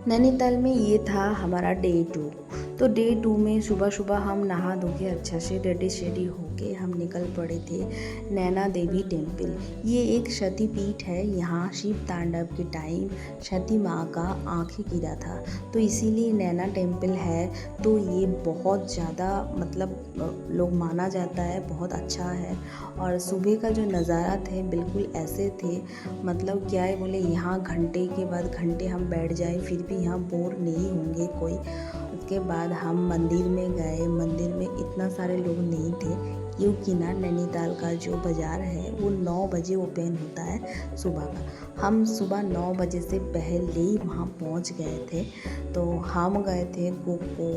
नैनीताल में ये था हमारा डे 2। तो डे 2 में सुबह सुबह हम नहा धो के अच्छा से रेडी शेडी होके हम निकल पड़े थे नैना देवी टेम्पल। ये एक शक्ति पीठ है। यहाँ शिव तांडव के टाइम शक्ति माँ का आँखें गिरा था, तो इसीलिए नैना टेम्पल है। तो ये बहुत ज़्यादा लोग माना जाता है, बहुत अच्छा है। और सुबह का जो नज़ारा थे बिल्कुल ऐसे थे, क्या है बोले, यहाँ घंटे के बाद घंटे हम बैठ जाए फिर भी यहाँ बोर नहीं होंगे कोई। उसके बाद हम मंदिर में गए। मंदिर में इतना सारे लोग नहीं थे, क्योंकि ना नैनीताल का जो बाज़ार है वो 9 बजे ओपन होता है सुबह का। हम सुबह 9 बजे से पहले ही वहाँ पहुँच गए थे। तो हम गए थे, गोको,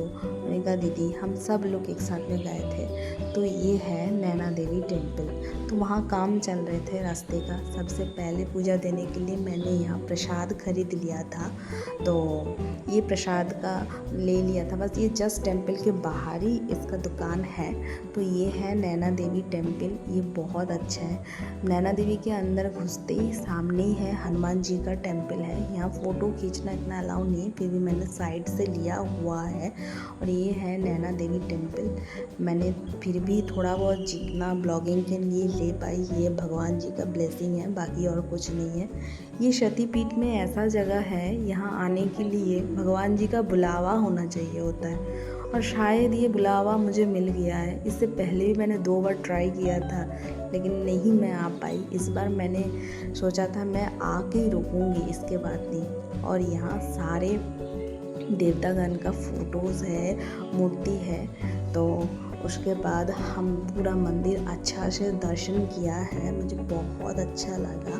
मनिका दीदी, हम सब लोग एक साथ में गए थे। तो ये है नैना देवी टेम्पल। तो वहाँ काम चल रहे थे रास्ते का। सबसे पहले पूजा देने के लिए मैंने यहाँ प्रसाद खरीद लिया था। तो ये प्रसाद का ले लिया था, बस ये जस्ट टेम्पल के बाहर ही इसका दुकान है। तो ये है नैना देवी टेम्पल, ये बहुत अच्छा है। नैना देवी के अंदर घुसते ही सामने ही है हनुमान जी का टेम्पल है। यहाँ फ़ोटो खींचना इतना अलाउ नहीं, फिर भी मैंने साइड से लिया हुआ है। और ये है नैना देवी टेम्पल। मैंने फिर भी थोड़ा बहुत जितना ब्लॉगिंग के लिए ले पाई, ये भगवान जी का ब्लेसिंग है, बाकी और कुछ नहीं है। ये शक्तिपीठ में ऐसा जगह है, यहाँ आने के लिए भगवान जी का बुलावा होना चाहिए होता है, और शायद ये बुलावा मुझे मिल गया है। इससे पहले भी मैंने 2 बार ट्राई किया था, लेकिन नहीं मैं आ पाई। इस बार मैंने सोचा था मैं आके ही रुकूंगी, इसके बाद नहीं। और यहाँ सारे देवतागण का फ़ोटोज़ है, मूर्ति है। तो उसके बाद हम पूरा मंदिर अच्छा से दर्शन किया है, मुझे बहुत अच्छा लगा।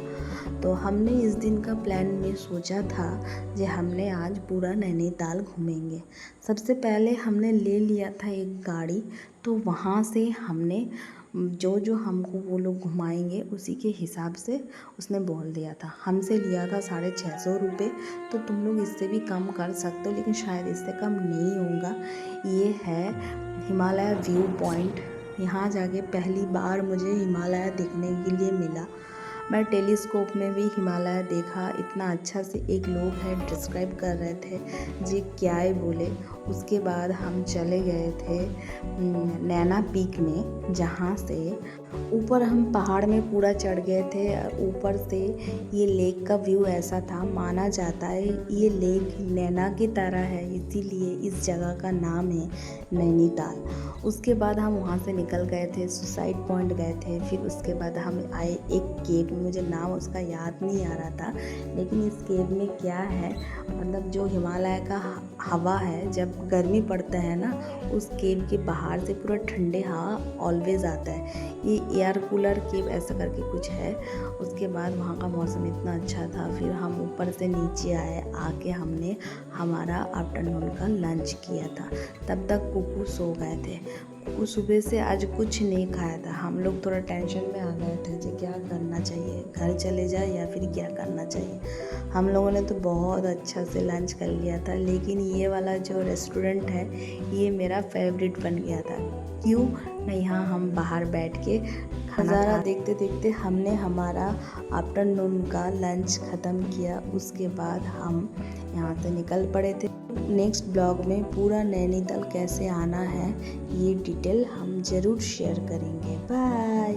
तो हमने इस दिन का प्लान में सोचा था कि हमने आज पूरा नैनीताल घूमेंगे। सबसे पहले हमने ले लिया था एक गाड़ी। तो वहाँ से हमने जो हमको वो लोग घुमाएंगे उसी के हिसाब से उसने बोल दिया था। हमसे लिया था 650 रुपये। तो तुम लोग इससे भी कम कर सकते हो, लेकिन शायद इससे कम नहीं होगा। ये है हिमालय व्यू पॉइंट। यहाँ जाके पहली बार मुझे हिमालय देखने के लिए मिला। मैं टेलीस्कोप में भी हिमालय देखा। इतना अच्छा से एक लोग है डिस्क्राइब कर रहे थे जी क्या है बोले। उसके बाद हम चले गए थे नैना पीक में, जहाँ से ऊपर हम पहाड़ में पूरा चढ़ गए थे। ऊपर से ये लेक का व्यू ऐसा था। माना जाता है ये लेक नैना की तरह है, इसीलिए इस जगह का नाम है नैनीताल। उसके बाद हम वहाँ से निकल गए थे, सुसाइड पॉइंट गए थे। फिर उसके बाद हम आए एक केव, मुझे नाम उसका याद नहीं आ रहा था, लेकिन इस केव में क्या है, जो हिमालय का हवा है, जब गर्मी पड़ता है ना, उस केव के बाहर से पूरा ठंडे हवा ऑलवेज आता है। ये एयर कूलर केव ऐसा करके कुछ है। उसके बाद वहाँ का मौसम इतना अच्छा था। फिर हम ऊपर से नीचे आए, आके हमने हमारा आफ्टरनून का लंच किया था। तब तक कुकू सो गए थे। कुकू सुबह से आज कुछ नहीं खाया था। हम लोग थोड़ा टेंशन में आ गए थे कि क्या करना चाहिए, घर चले जाए या फिर क्या करना चाहिए। हम लोगों ने तो बहुत अच्छा से लंच कर लिया था, लेकिन ये वाला जो रेस्टोरेंट है ये मेरा फेवरेट बन गया था। क्यों ना, यहाँ हम बाहर बैठ के नज़ारा देखते देखते हमने हमारा आफ्टरनून का लंच ख़त्म किया। उसके बाद हम यहाँ से निकल पड़े थे। नेक्स्ट ब्लॉग में पूरा नैनीताल कैसे आना है ये डिटेल हम ज़रूर शेयर करेंगे। बाय।